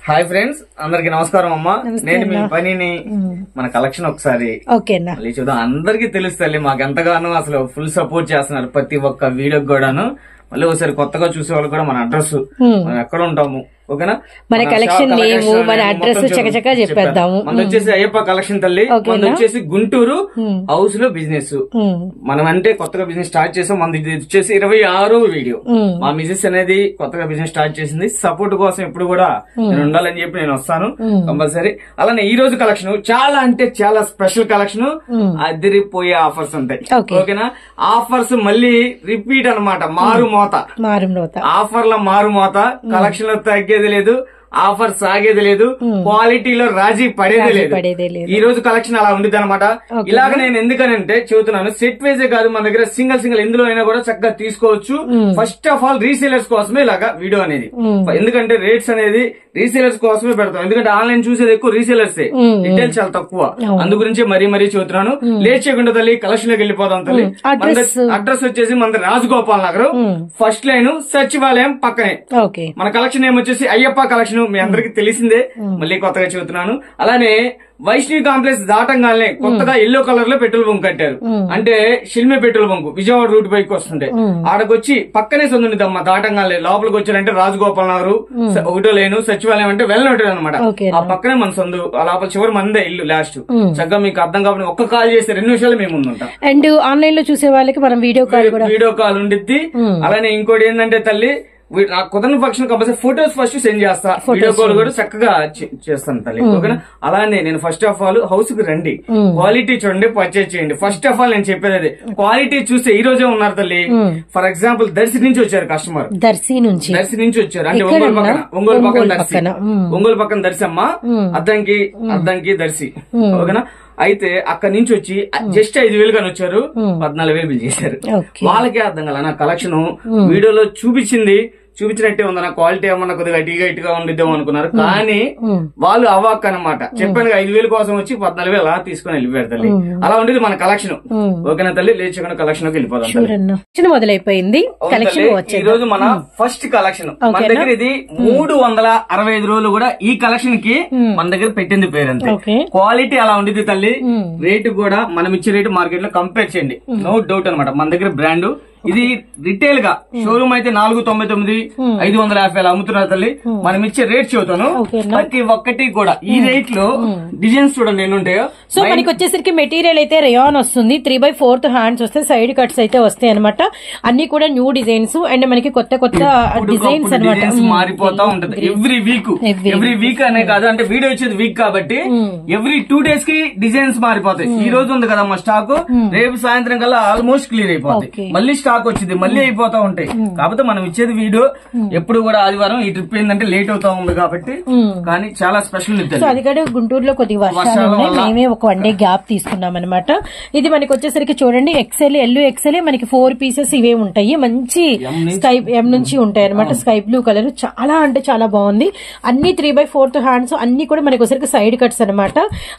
Hi friends, అందరికి నమస్కారం అమ్మా. నేను మీ పనిని మన కలెక్షన్ ఒకసారి మళ్ళీ చూద్దాం. అందరికి తెలుస్తుంది మాకు ఎంతగానో అసలు ఫుల్ సపోర్ట్ చేస్తున్నారు ప్రతి ఒక్క వీడియోకి కూడాను. మళ్ళీ ఒకసారి కొత్తగా చూసే వాళ్ళు కూడా మన అడ్రస్ మనం ఎక్కడ ఉంటాము, ఓకేనా, మన కలెక్షన్ నేమ్ మన అడ్రస్ చకచకా చెప్పేద్దాము. మన వచ్చేసి అయ్యప్ప కలెక్షన్ తల్లి, మన వచ్చేసి గుంటూరు హౌస్ లో బిజినెస్. మనం అంటే కొత్తగా బిజినెస్ స్టార్ట్ చేసాం. మన వచ్చేసి 26వ వీడియో. మా మిసెస్ అనేది కొత్తగా బిజినెస్ స్టార్ట్ చేసింది. సపోర్ట్ కోసం ఎప్పుడు కూడా నేను ఉండాలని చెప్పి నేను వస్తాను కంపల్సరీ. అలానే ఈ రోజు కలెక్షన్ చాలా అంటే చాలా స్పెషల్ కలెక్షన్, అదిరిపోయే ఆఫర్స్ ఉంటాయి, ఓకేనా. ఆఫర్స్ మళ్ళీ రిపీట్ అనమాట, మారుమోత ఆఫర్ల మారుమోత. కలెక్షన్ లో తగ్గేది లేదు, ఆఫర్ సాగేది లేదు, క్వాలిటీలో రాజీ పడేది లేదు. ఈ రోజు కలెక్షన్ అలా ఉండేది అనమాట. ఇలాగ నేను ఎందుకనంటే చెబుతున్నాను, సెట్ వైజే కాదు, మన దగ్గర సింగిల్ ఎందులో అయినా కూడా చక్కగా తీసుకోవచ్చు. ఫస్ట్ ఆఫ్ ఆల్ రీసేలర్స్ కోసమే ఇలాగా వీడియో అనేది, ఎందుకంటే రేట్స్ అనేది రీసేలర్స్ కోసమే పెడతాం. ఎందుకంటే ఆన్లైన్ చూసేది ఎక్కువ, రీసేలర్సే, రిటైల్ చాలా తక్కువ. అందు గురించి మరీ చెబుతున్నాను. లేట్ చేయకుండా తల్లి కలెక్షన్ లోకి వెళ్ళిపోదాం తల్లి. అడ్రస్ వచ్చేసి మన రాజగోపాల్ నగర్, ఫస్ట్ లైన్ సచివాలయం పక్కనే. మన కలెక్షన్ ఏమొచ్చేసి అయ్యప్ప కలెక్షన్, మీ అందరికి తెలిసిందే, మళ్ళీ కొత్తగా చెబుతున్నాను. అలానే వైష్ణవి కాంప్లెక్స్ దాటంగానే కొత్తగా ఎల్లో కలర్ లో పెట్రోల్ బంక్ కట్టారు. అంటే షిల్మే petrol bunk Vijayawada route bike వస్తుంటే ఆడకొచ్చి పక్కనే సందుండిదమ్మా. దాటంగానే లోపలికి వచ్చారంటే రాజగోపాల్ నగర్ ఒకటో లేను, సచివాలయం అంటే వెళ్ళనట్టు అనమాట. ఆ పక్కనే మన సందు, ఆ లోపల చివరి మందే ఇల్లు లాస్ట్. చక్కగా మీకు అర్థం కాబట్టి ఒక్క కాల్ చేస్తే 2 నిమిషాలు మేము ముందుంటాం. అండ్ ఆన్లైన్ లో చూసే వాళ్ళకి మనం వీడియో కాల్ ఉండిద్ది. అలానే ఇంకోటి ఏంటంటే తల్లి, నాకు కుదరని పక్షం కంపల్సరీ ఫొటోస్ ఫస్ట్ సెండ్ చేస్తా, వీడియో కాల్ కూడా చక్కగా చేస్తాను తల్లి, ఓకేనా. అలానే నేను ఫస్ట్ ఆఫ్ ఆల్ హౌస్ కి రండి, క్వాలిటీ చూడండి, పర్చేజ్ చేయండి. ఫస్ట్ ఆఫ్ ఆల్ నేను చెప్పేది అదే, క్వాలిటీ చూస్తే ఈ రోజే ఉన్నారు తల్లి. ఫర్ ఎగ్జాంపుల్ దర్శి నుంచి వచ్చారు కస్టమర్, దర్శి నుంచి వచ్చారు అంటే ఒంగోలు పక్కన దర్శి అమ్మ, అద్దంకి దర్శి, ఓకేనా. అయితే అక్కడి నుంచి వచ్చి జస్ట్ 5,000 గాని వచ్చారు, 14,000 బిల్ చేశారు. వాళ్ళకే అర్థం కల నా కలెక్షన్ వీడియోలో చూపించినట్టే ఉందా, నా క్వాలిటీ ఏమన్నా కొద్దిగా ఇటుగా ఉండిద్దాం అనుకున్నారు. కానీ వాళ్ళు అవాక్ అనమాట. చెప్పాను 5,000 కోసం వచ్చి 14,000 అలా తీసుకుని వెళ్ళిపోయారు తల్లి. అలా ఉండేది మన కలెక్షన్, ఓకేనా తల్లి. లేచకుండా కలెక్షన్ లోకి వెళ్ళిపోదాం. మొదలైపోయింది ఈ రోజు మన ఫస్ట్ కలెక్షన్. మన దగ్గర ఇది 365 రోజులు కూడా ఈ కలెక్షన్ కి మన దగ్గర పెట్టింది పేరంతే. క్వాలిటీ అలా ఉండేది తల్లి. రేటు కూడా మనం ఇచ్చే రేటు మార్కెట్ లో కంపేర్ చేయండి, నో డౌట్ అనమాట. మన దగ్గర బ్రాండ్ ఇది రిటైల్ గా షోరూమ్ అయితే 499 550 అమ్ముతున్నారు తల్లి. మనం ఇచ్చే రేట్ చెబుతాను. ప్రతి ఒక్కటి కూడా ఈ రేట్ లో డిజైన్స్ చూడండి ఎన్ని ఉంటాయో. సో మనకి వచ్చేసరికి మెటీరియల్ అయితే రేయాన్ వస్తుంది, 3/4 హ్యాండ్స్ వస్తాయి, సైడ్ కట్స్ అయితే వస్తాయి అనమాట. అన్ని కూడా న్యూ డిజైన్స్ అండ్ మనకి కొత్త డిజైన్స్ అనమాట. మారిపోతా ఉంటది ఎవ్రీ వీక్ అనే కాదు, అంటే వీడియో వచ్చేది వీక్ కాబట్టి ఎవ్రీ 2 days కి డిజైన్స్ మారిపోతాయి. ఈ రోజు ఉంది కదా మా స్టాక్, రేపు సాయంత్రం కల్లా ఆల్మోస్ట్ క్లియర్ అయిపోతాయి. మళ్ళీ స్టాక్ వచ్చింది, మళ్ళీ అయిపోతా ఉంటాయి. కాకపోతే మనం ఇచ్చేది వీడియో ఎప్పుడు కూడా ఆదివారం. ఈ ట్రిప్ ఏంటంటే లేట్ అవుతా ఉంది కాబట్టి, కానీ చాలా స్పెషల్. అది కూడా గుంటూరులో కొద్దిగా వర్షాలు ఉన్నాయి, మేమే ఒక 1 day గ్యాప్ తీసుకున్నాం అనమాట. ఇది మనకి వచ్చేసరికి చూడండి ఎక్సెల్, ఎక్సెల్ మనకి 4 పీసెస్ ఇవే ఉంటాయి. మంచి స్కై ఎం నుంచి ఉంటాయి అనమాట. స్కై బ్లూ కలర్ చాలా అంటే చాలా బాగుంది. అన్ని 3/4 హ్యాండ్స్, అన్ని కూడా మనకి వచ్చేసరికి సైడ్ కట్స్ అనమాట.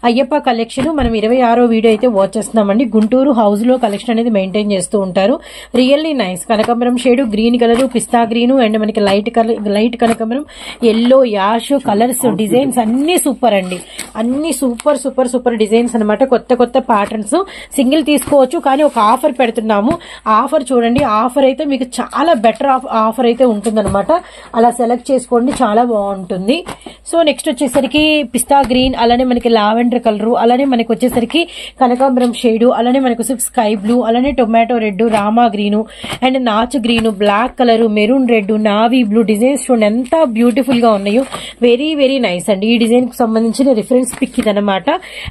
అయ్యప్ప కలెక్షన్ మనం 26వ వీడియో అయితే వాచ్ చేస్తున్నామండి. గుంటూరు హౌస్ లో కలెక్షన్ అనేది మెయింటైన్ చేస్తూ ఉంటారు. Really nice. కనకాంబరం షేడ్, గ్రీన్ కలర్, పిస్తా గ్రీన్ అండ్ మనకి లైట్ కనకాంబరం, ఎల్లో, యాష్ కలర్స్, డిజైన్స్ అన్ని సూపర్ అండి. అన్ని సూపర్ డిజైన్స్ అనమాట. కొత్త ప్యాటర్న్స్ సింగిల్ తీసుకోవచ్చు, కానీ ఒక ఆఫర్ పెడుతున్నాము. ఆఫర్ చూడండి, ఆఫర్ అయితే మీకు చాలా బెటర్ ఆఫర్ అయితే ఉంటుందన్నమాట. అలా సెలెక్ట్ చేసుకోండి, చాలా బాగుంటుంది. సో నెక్స్ట్ వచ్చేసరికి పిస్తా గ్రీన్, అలానే మనకి లావెండర్ కలర్, అలానే మనకి వచ్చేసరికి కనకాంబరం షేడ్, అలానే మనకు స్కై బ్లూ, అలానే tomato red, Rama green and నాచు green, black colour, maroon red, navy blue designs చూడండి ఎంత బ్యూటిఫుల్ గా ఉన్నాయో. వెరీ నైస్ అండి. ఈ డిజైన్ కు సంబంధించిన రిఫరెన్స్ పిక్ ఇదనమాట.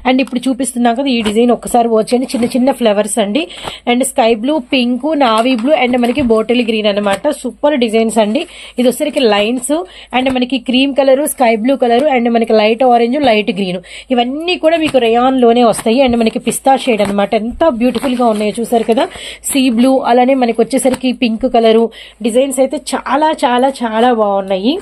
అండ్ ఇప్పుడు చూపిస్తున్నాం కదా ఈ డిజైన్, ఒక్కసారి వచ్చేయండి. చిన్న ఫ్లవర్స్ అండి. And sky blue, pink, navy blue and మనకి బాటిల్ గ్రీన్ అనమాట. సూపర్ డిజైన్స్ అండి. ఇది వచ్చరికి లైన్స్ అండ్ మనకి cream colour, sky blue colour and మనకి లైట్ ఆరెంజ్, లైట్ గ్రీన్, ఇవన్నీ కూడా మీకు రేయాన్ లోనే వస్తాయి. అండ్ మనకి పిస్తా షేడ్ అనమాట. ఎంత బ్యూటిఫుల్ గా ఉన్నాయో చూసారు కదా. సీ బ్లూ, అలానే మనకి వచ్చేసరికి పింక్ కలరు డిజైన్స్ అయితే చాలా బాగున్నాయి.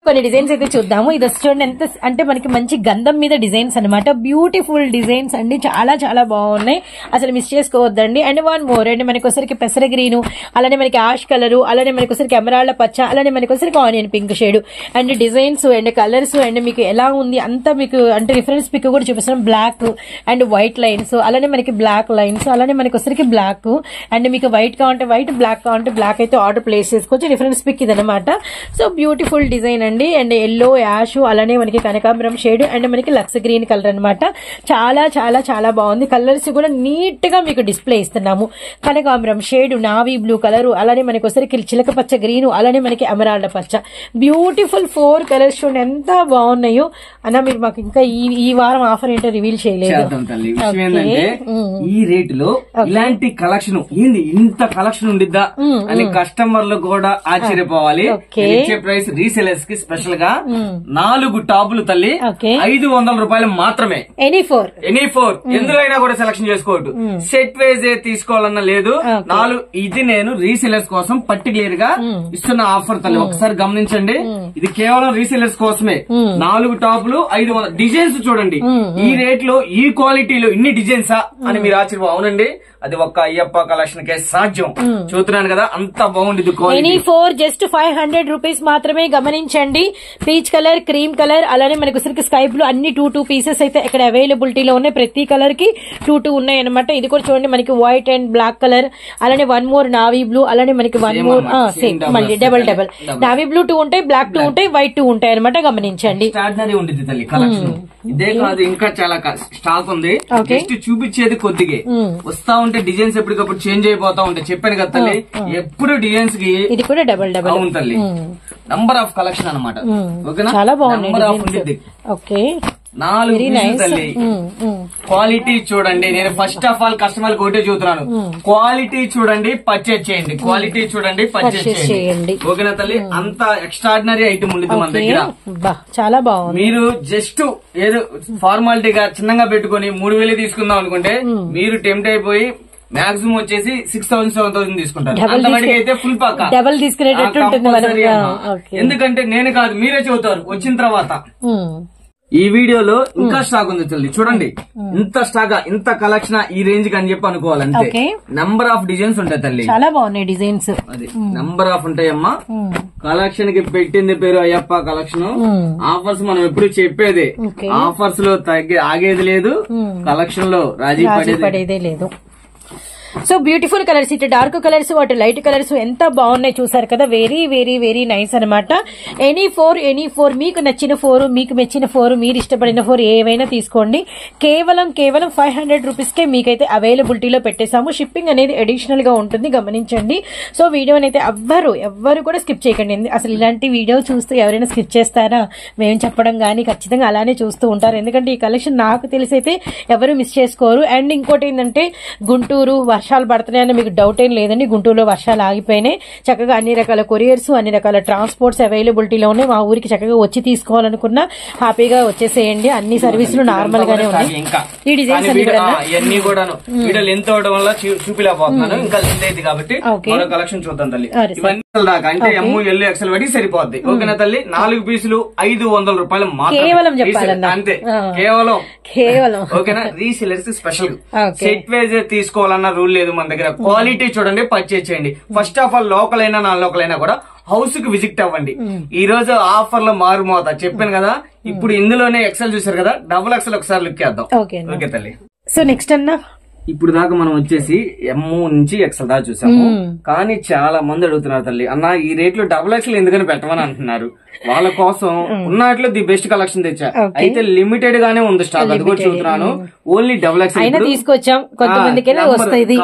కొన్ని డిజైన్స్ అయితే చూద్దాము. ఇది చూడండి ఎంత అంటే మనకి మంచి గంధం మీద డిజైన్స్ అనమాట. బ్యూటిఫుల్ డిజైన్స్ అండి, చాలా చాలా బాగున్నాయి, అసలు మిస్ చేసుకోవద్దండి. అండ్ వన్ మోర్ అండి, మనకి ఒకసారికి పెసర గ్రీను, అలానే మనకి యాష్ కలర్, అలానే మనకి ఒకసారికి ఎమరాల్డ్ పచ్చ, అలానే మనకి ఒకసారికి onion pink shade and designs and colours and మీకు ఎలా ఉంది అంతా మీకు అంటే రిఫరెన్స్ పిక్ కూడా చూపిస్తున్నాం. బ్లాక్ అండ్ వైట్ లైన్స్, అలానే మనకి బ్లాక్ లైన్స్, అలానే మనకి ఒకసారికి బ్లాక్ అండ్ మీకు వైట్ కావాలంటే వైట్, బ్లాక్ కావాలంటే బ్లాక్ అయితే ఆర్డర్ ప్లేస్ చేసుకోవచ్చు. రిఫరెన్స్ పిక్ ఇది అనమాట. సో బ్యూటిఫుల్ డిజైన్ అండి. అండ్ ఎల్లో, యాష్, అలానే మనకి కనకాంబరం షేడ్ అండ్ మనకి లక్స్ గ్రీన్ కలర్ అనమాట. చాలా చాలా చాలా బాగుంది. కలర్స్ కూడా నీట్ గా మీకు డిస్ప్లే ఇస్తున్నాము. కనకాంబరం షేడ్, నావీ బ్లూ కలర్, అలానే మనకి ఒకసారి చిలక పచ్చ గ్రీన్, అలానే మనకి ఎమరాల్డ్ పచ్చ. బ్యూటిఫుల్ 4 కలర్స్ చూడండి ఎంత బాగున్నాయో. అన్న మీరు మాకు ఇంకా ఈ వారం ఆఫర్ ఏంటో రివీల్ చేయలేదు. ఈ రేట్ లో ఇలాంటి కలెక్షన్ ఏంది, ఇంత కలెక్షన్ ఉండిద్దా అని కస్టమర్లు కూడా ఆశ్చర్యపోవాలి. ఇచ్చే ప్రైస్ రీసెలర్స్ కి స్పెషల్ గా 4 టాపులు తల్లి 500 రూపాయలు మాత్రమే. ఎనీ ఫోర్ ఎందులో అయినా కూడా సెలక్షన్ చేసుకోవచ్చు. సెట్ వైజ్ తీసుకోవాలన్నా లేదు. 4 ఇది నేను రీసెలర్స్ కోసం పర్టికులర్ గా ఇస్తున్న ఆఫర్ తల్లి, ఒకసారి గమనించండి. ఇది కేవలం రీసెలర్స్ కోసమే. 4 టాపులు 500. డిజైన్స్ చూడండి, ఈ రేట్ లో ఈ క్వాలిటీలో ఇన్ని డిజైన్సా అని మీరు ఆశ్చర్యం. అవునండి, అది ఒక్క అయ్యప్ప కలెక్షన్ కే సాధ్యం. చూస్తున్నాను కదా అంత బాగుంది. ఎనీ ఫోర్ జస్ట్ 500 రూపీస్ మాత్రమే. గమనించండి, పీచ్ కలర్, క్రీమ్ కలర్, అలానే మనకి స్కై బ్లూ అన్ని 2 పీసెస్ అయితే ఇక్కడ అవైలబిలిటీలో ఉన్నాయి. ప్రతి కలర్ కి 2 ఉన్నాయి అనమాట. ఇది కూడా చూడండి మనకి వైట్ అండ్ బ్లాక్ కలర్, అలానే 1 మోర్ నావీ బ్లూ, అలానే మనకి 1 మోర్ సేమ్ మళ్ళీ డబల్ నావీ బ్లూ 2 ఉంటాయి, బ్లాక్ 2 ఉంటాయి, వైట్ 2 ఉంటాయి అనమాట. గమనించండి, కలెక్షన్ ఇదే కాదు ఇంకా చాలా స్టాక్ ఉంది. జస్ట్ చూపించేది కొద్దిగా వస్తా ఉంటే డిజైన్స్ ఎప్పటికప్పుడు చేంజ్ అయిపోతా ఉంటాయి. చెప్పాను కదా తల్లి, ఎప్పుడు డిజైన్స్ కి ఇది కూడా డబల్ అవును తల్లి. నంబర్ ఆఫ్ కలెక్షన్ అనమాట. ఓకేనా, చాలా బాగుంది. నంబర్ ఆఫ్ ఉంది. ఓకే, 4 తల్లి. క్వాలిటీ చూడండి. నేను ఫస్ట్ ఆఫ్ ఆల్ కస్టమర్ ఒకటే చూస్తున్నాను, క్వాలిటీ చూడండి, పర్చేజ్ చేయండి. క్వాలిటీ చూడండి, పర్చేజ్ చేయండి. ఓకేనా తల్లి, అంత ఎక్స్ట్రాడినరీ ఐటమ్ ఉంది మన దగ్గర. చాలా బాగుంది. మీరు జస్ట్ ఏదో ఫార్మాలిటీగా చిన్నగా పెట్టుకుని 3000 తీసుకుందాం అనుకుంటే మీరు టెంప్ట్ అయిపోయి మాక్సిమం వచ్చేసి 6000 7000 తీసుకుంటారు. అంతవరకు అయితే ఫుల్ పక్క డబల్ తీసుకునేటట్టు ఉంటుంది. ఎందుకంటే నేను కాదు మీరే చెబుతారు వచ్చిన తర్వాత. ఈ వీడియోలో ఇంకా స్టాక్ ఉంది తల్లి, చూడండి. ఇంత స్టాక్, ఇంత కలెక్షన్ ఈ రేంజ్ కి అని చెప్పి అనుకోవాలంటే నంబర్ ఆఫ్ డిజైన్స్ ఉంటాయి తల్లి. చాలా బాగున్నాయి డిజైన్స్. అది నంబర్ ఆఫ్ ఉంటాయమ్మా. కలెక్షన్ కి పెట్టింది పేరు అయ్యప్ప కలెక్షన్. ఆఫర్స్ మనం ఎప్పుడు చెప్పేది, ఆఫర్స్ లో ఆగేది లేదు, కలెక్షన్ లో రాజీ పడేదే లేదు. సో బ్యూటిఫుల్ కలర్స్, ఇటు డార్క్ కలర్స్, అటు లైట్ కలర్స్ ఎంత బాగున్నాయి చూసారు కదా. వెరీ వెరీ వెరీ నైస్ అనమాట. ఎనీ ఫోర్ మీకు నచ్చిన 4, మీకు మెచ్చిన 4, మీరు ఇష్టపడిన 4 ఏవైనా తీసుకోండి. కేవలం 500 రూపీస్ కే మీకైతే అవైలబిలిటీలో పెట్టేశాము. షిప్పింగ్ అనేది అడిషనల్ గా ఉంటుంది, గమనించండి. సో వీడియోని అయితే ఎవ్వరు కూడా స్కిప్ చేయకండి. అసలు ఇలాంటి వీడియో చూస్తూ ఎవరైనా స్కిప్ చేస్తారా, మేము చెప్పడం గానీ ఖచ్చితంగా అలానే చూస్తూ ఉంటారు. ఎందుకంటే ఈ కలెక్షన్ నాకు తెలిసి అయితే ఎవరు మిస్ చేసుకోరు. అండ్ ఇంకోటి ఏంటంటే, గుంటూరు వర్షాలు పడుతున్నాయని మీకు డౌట్ ఏం లేదండి. గుంటూరులో వర్షాలు ఆగిపోయినాయి. చక్కగా అన్ని రకాల కొరియర్స్, అన్ని రకాల ట్రాన్స్పోర్ట్స్ అవైలబిలిటీలో ఉన్నాయి. మా ఊరికి చక్కగా వచ్చి తీసుకోవాలనుకున్నా హ్యాపీగా వచ్చేసేయండి. అన్ని సర్వీసులు నార్మల్ గానే ఉన్నాయి. ఈ డిజైన్స్ అన్ని కూడా వీడియోలు ఎంత అవడం వల్ల చూపిలేకపోతున్నాను, ఇంకా లెంత్ అయితే కాబట్టి కలెక్షన్ చూద్దాం తల్లి. ఇవన్నీ దాకా అంటే ఎమ్ము ఎల్లు ఎక్సెల్ పడి సరిపోద్ది. ఓకేనా తల్లి, 4 పీసులు 500 రూపాయలు మాత్రం, అంతే కేవలం. ఓకేనా, రీసెలర్స్ స్పెషల్. సెట్ వైజ్ తీసుకోవాలన్న రూల్ లేదు మన దగ్గర. క్వాలిటీ చూడండి, పర్చేజ్ చేయండి. ఫస్ట్ ఆఫ్ ఆల్ లోకల్ అయినా నాన్ లోకల్ అయినా కూడా హౌస్ కి విజిట్ అవ్వండి. ఈ రోజు ఆఫర్ లో మారుమోతా చెప్పాను కదా. ఇప్పుడు ఇందులోనే ఎక్సెల్ చూసారు కదా, డబుల్ ఎక్సెల్ ఒకసారి లుక్ చేద్దాం. ఓకే తల్లి. సో నెక్స్ట్ అన్నా, ఇప్పుడు దాకా మనం వచ్చేసి ఎమ్ము నుంచి ఎక్సెల్ దాకా చూసాము. కానీ చాలా మంది అడుగుతున్నారు తల్లి, అన్న ఈ రేట్ లో డబుల్ ఎక్సెల్ ఎందుకని పెట్టమని అంటున్నారు. వాళ్ళ కోసం ఉన్నట్లో ది బెస్ట్ కలెక్షన్ తెచ్చా. అయితే లిమిటెడ్ గానే ఉంది స్టాక్, అది కూడా చూస్తున్నాను. ఓన్లీ డబుల్ ఎక్సెల్ తీసుకొచ్చాం, కొంతమందికి వస్తాయి.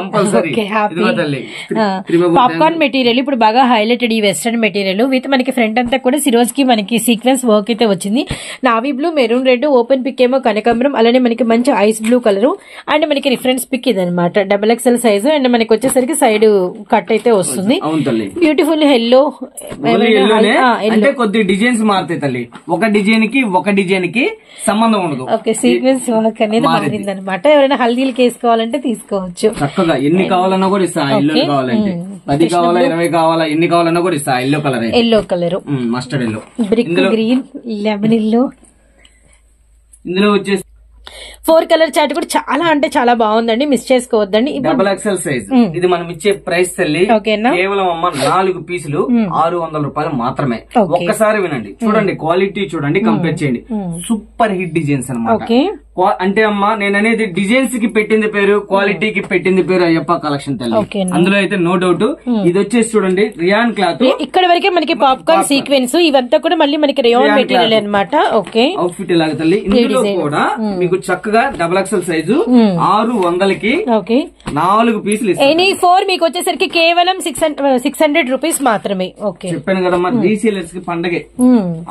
పాప్కార్న్ మెటీరియల్ ఇప్పుడు బాగా హైలైటెడ్, ఈ వెస్టర్న్ మెటీరియల్ విత్ మనకి ఫ్రంట్ అంతా కూడా సిరోజ్ కి మనకి సీక్వెన్స్ వర్క్ అయితే వచ్చింది. Navy blue, maroon red, open pick ఏమో కనకాంబరం, అలానే మనకి మంచి ఐస్ బ్లూ కలర్ అండ్ మనకి రిఫరెన్స్ పిక్ ఇది అనమాట. XXL సైజు అండ్ మనకి వచ్చేసరికి సైడ్ కట్ అయితే వస్తుంది. బ్యూటిఫుల్ ఎల్లో అంటే కొద్ది డిజైన్స్ మారుతాయి తల్లి. ఒక డిజైన్ కి సంబంధం ఉండదు. ఓకే, సీక్వెన్స్ వర్క్ అనేది మారింది అనమాట. ఎవరైనా హల్దీలకి వేసుకోవాలంటే తీసుకోవచ్చు. చక్కగా ఎన్ని కావాలన్నా కూడా ఇస్తా. ఎల్లో కావాలంటే 10 కావాలా 20 కావాలా ఎన్ని కావాలన్నా కూడా ఇస్తా. Yellow colour mustard yellow, brick green, lemon yellow. ఇందులో వచ్చేసి 4 కలర్ చార్ట్ కూడా చాలా అంటే చాలా బాగుందండి, మిస్ చేసుకోవద్దండి. XXL సైజ్ ఇది మనం ఇచ్చే ప్రైస్ తల్లి కేవలం అమ్మ 4 పీసులు 600 రూపాయలు మాత్రమే. ఒక్కసారి వినండి, చూడండి క్వాలిటీ చూడండి, కంపేర్ చేయండి. సూపర్ హిట్ డిజైన్స్ అన్నమాట. అంటే అమ్మా నేను అనేది డిజైన్స్ కి పెట్టింది పేరు, క్వాలిటీకి పెట్టింది పేరు అయ్యప్ప కలెక్షన్ తల్లి. అందులో అయితే నో డౌట్. ఇది వచ్చేసి చూడండి రియాన్ క్లాత్. ఇక్కడ వరకే మనకి పాప్కార్న్ సీక్వెన్స్ ఇవంతా కూడా మళ్ళీ మనకి రియాన్ మెటీరియల్ అన్నమాట. ఓకే, అవుట్ఫిట్ ఇలాగ తల్లి. ఇందులో కూడా మీకు చక్కగా XXL సైజు 600కి 4 పీసులు ఎనీ 4 మీకు వచ్చేసరికి కేవలం 600 రూపీస్ మాత్రమే. ఓకే, చెప్పాను కదమ్మా రీసేలర్స్ కి పండగే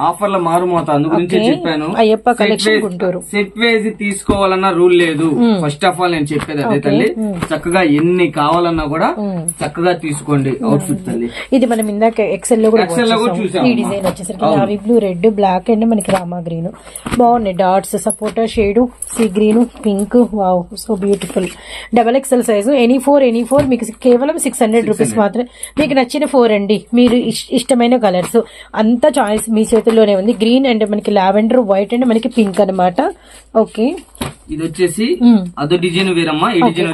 ఆఫర్ల మారుమోత, అందు గురించి చెప్పాను. అయ్యప్ప కలెక్షన్ గుంటూరు. సెట్ వేసి తీసుకోవాలన్నా రూల్ లేదు. ఫస్ట్ ఆఫ్ ఆల్ నేను చెప్పేది అదే తల్లి. చక్కగా ఎన్ని కావాలన్నా కూడా చక్కగా తీసుకోండి అవుట్ఫిట్ తల్లి. ఇది మనం ఇందాక ఎక్సెల్ లో కూడా చూసాం. ఈ డిజైన్ వచ్చేసరికి navy blue, red, black and మనకి రామా గ్రీన్ బాగున్నాయి. డాట్స్, సపోటా shade, sea green, pink. Wow, so beautiful. XXL size any four మీకు కేవలం 600 రూపీస్ మాత్రమే. మీకు నచ్చిన 4 అండి, మీరు ఇష్టమైన కలర్స్ అంతా చాయిస్ మీ చేతుల్లోనే ఉంది. గ్రీన్ అండ్ మనకి లావెండర్, వైట్ అండ్ మనకి పింక్ అనమాట. ఓకే, ఇది వచ్చేసి అదో డిజైన్ వేరమ్మా. ఈ డిజైన్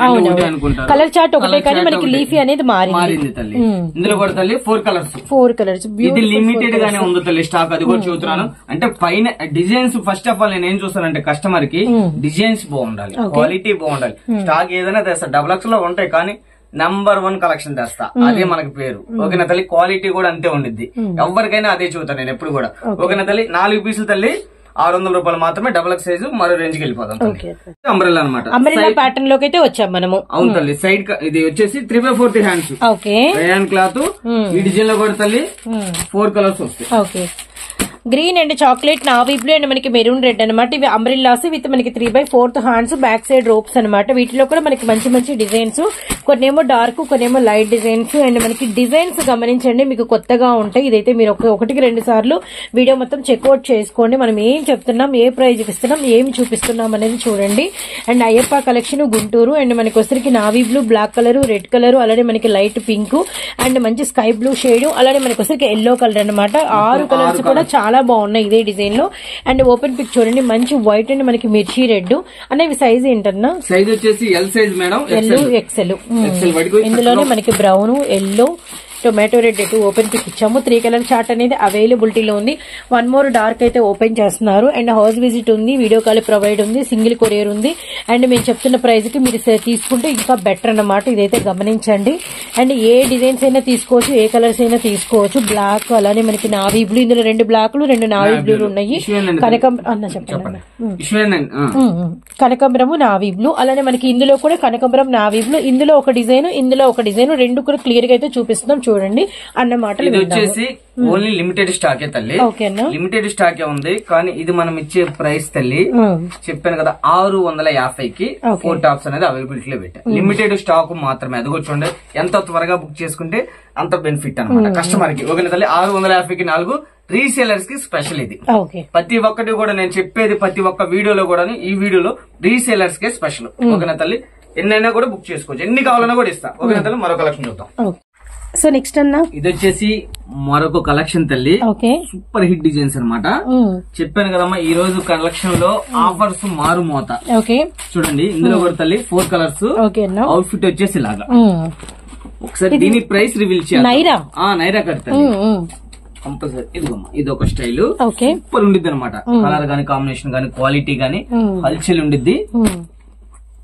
అనుకుంటారు కలర్ చార్ట్ ఒకటే కానీ మనకి లీఫీ అనేది మారింది తల్లి. ఇందులో కూడా తల్లి 4 కలర్స్. ఇది లిమిటెడ్ గానే ఉంది తల్లి స్టాక్. అది కూడా చూస్తున్నాను. అంటే పైన డిజైన్స్ ఫస్ట్ ఆఫ్ ఆల్ నేను ఏం చూస్తానంటే కస్టమర్ కి డిజైన్స్ బాగుండాలి, క్వాలిటీ బాగుండాలి. స్టాక్ ఏదైనా తెస్తా. XXL లో ఉంటాయి కానీ నంబర్ 1 కలెక్షన్ తెస్తా, అదే మనకి పేరు. ఓకేనా తల్లి, క్వాలిటీ కూడా అంతే ఉండిద్ది. ఎవరికైనా అదే చూస్తాను నేను ఎప్పుడు కూడా. ఓకేనా తల్లి, 4 పీసులు తల్లి 600 రూపాయలు మాత్రమే. XXL సైజు మరో రేంజ్ కి వెళ్ళిపోతాం. అంబ్రెల్లా అనమాట. అంబ్రెల్లా ప్యాటర్న్ లోకి అయితే వచ్చాం మనము. అవును తల్లి. సైడ్ ఇది వచ్చేసి 3/4 హ్యాండ్స్. Okay, rayon cloth. ఈ డిజైన్ లో కూడా తల్లి 4 కలర్స్ వస్తాయి. Okay, green and chocolate, navy blue and మనకి మెరూన్ రెడ్ అనమాట. ఇవి అంబ్రెల్లాస్ విత్ మనకి 3/4 హ్యాండ్స్, బ్యాక్ సైడ్ రోప్స్ అనమాట. వీటిలో కూడా మనకి మంచి డిజైన్స్, కొన్నేమో డార్క్, కొన్నేమో లైట్ డిజైన్స్. అండ్ మనకి డిజైన్స్ గమనించండి, మీకు కొత్తగా ఉంటాయి. ఇదైతే మీరు 1-2 సార్లు వీడియో మొత్తం చెక్అవుట్ చేసుకోండి. మనం ఏం చెప్తున్నాం, ఏ ప్రైజ్ ఇస్తున్నాం, ఏమి చూపిస్తున్నాం అనేది చూడండి. And Ayyappa collection Guntur. And మనకి వచ్చరికి navy blue, black colour, red colour, అలానే మనకి లైట్ పింక్ అండ్ మంచి స్కై బ్లూ షేడ్, అలానే మనకి వచ్చరికి ఎల్లో కలర్ అనమాట. 6 కలర్స్ కూడా చాలా బాగున్నాయి ఇదే డిజైన్ లో. అండ్ ఓపెన్ పిక్ చూడండి, మంచి వైట్ అండ్ మనకి మిర్చి రెడ్ అనేవి. సైజ్ ఏంటన్నా? సైజ్ వచ్చేసి ఎల్ సైజ్ మేడం. XL. ఇందులోనే మనకి brown, yellow, tomato red 2 open pick ఇచ్చాము. 3 కలర్ చార్ట్ అనేది అవైలబిలిటీలో ఉంది. 1 మోర్ డార్క్ అయితే ఓపెన్ చేస్తున్నారు. అండ్ హౌస్ విజిట్ ఉంది, వీడియో కాల్ ప్రొవైడ్ ఉంది, సింగిల్ కొరియర్ ఉంది. అండ్ మేము చెప్తున్న ప్రైస్ కి మీరు తీసుకుంటే ఇంకా బెటర్ అన్నమాట. ఇదైతే గమనించండి. అండ్ ఏ డిజైన్స్ అయినా తీసుకోవచ్చు, ఏ కలర్స్ అయినా తీసుకోవచ్చు. బ్లాక్, అలానే మనకి నావీ బ్లూ. ఇందులో 2 బ్లాక్లు 2 నావీ బ్లూలు ఉన్నాయి. కనకాంబరము, నావీ బ్లూ, అలానే మనకి ఇందులో కూడా కనకాంబరం, నావీ బ్లూ. ఇందులో ఒక డిజైన్, ఇందులో ఒక డిజైన్, 2 కూడా క్లియర్ గా అయితే చూపిస్తున్నాం చూడండి అన్న మాటలు. ఇది వచ్చేసి ఓన్లీ లిమిటెడ్ స్టాకే తల్లి. లిమిటెడ్ స్టాకే ఉంది కానీ ఇది మనం ఇచ్చే ప్రైస్ తల్లి చెప్పాను కదా 650కి 4 టాప్స్ అనేది అవైలబిలిటీ లో పెట్టా. లిమిటెడ్ స్టాక్ మాత్రమే. అది కూడా చూడండి, ఎంత త్వరగా బుక్ చేసుకుంటే అంత బెనిఫిట్ అనమాట కస్టమర్ కి. ఓకే తల్లి, 650కి 4 రీసేలర్స్ కి స్పెషల్. ఇది ప్రతి ఒక్కటి కూడా నేను చెప్పేది ప్రతి ఒక్క వీడియోలో కూడా, ఈ వీడియోలో రీసేలర్స్ కే స్పెషల్. ఓకేనా తల్లి, ఎన్నైనా కూడా బుక్ చేసుకోవచ్చు, ఎన్ని కావాలన్నా కూడా ఇస్తా. ఓకేనా తల్లి, మరో కలెక్షన్ చూద్దాం. సో నెక్స్ట్ అన్న ఇది వచ్చేసి మరొక కలెక్షన్ తల్లి. సూపర్ హిట్ డిజైన్స్ అనమాట. చెప్పాను కదమ్మా ఈ రోజు కలెక్షన్ లో ఆఫర్స్ మారుమోత. చూడండి ఇందులో కూడా తల్లి 4 కలర్స్. అవుట్ఫిట్ వచ్చేసి ఇలాగా. ఒకసారి దీని ప్రైస్ రివీల్ చేయాలి. నైరా కడతాను కంపల్సరీ. ఇదిగోమ్మా ఇది ఒక స్టైల్ సూపర్ ఉండిద్ది అనమాట. కలర్ గానీ, కాంబినేషన్ గానీ, క్వాలిటీ గానీ హల్చల్ ఉండిద్ది.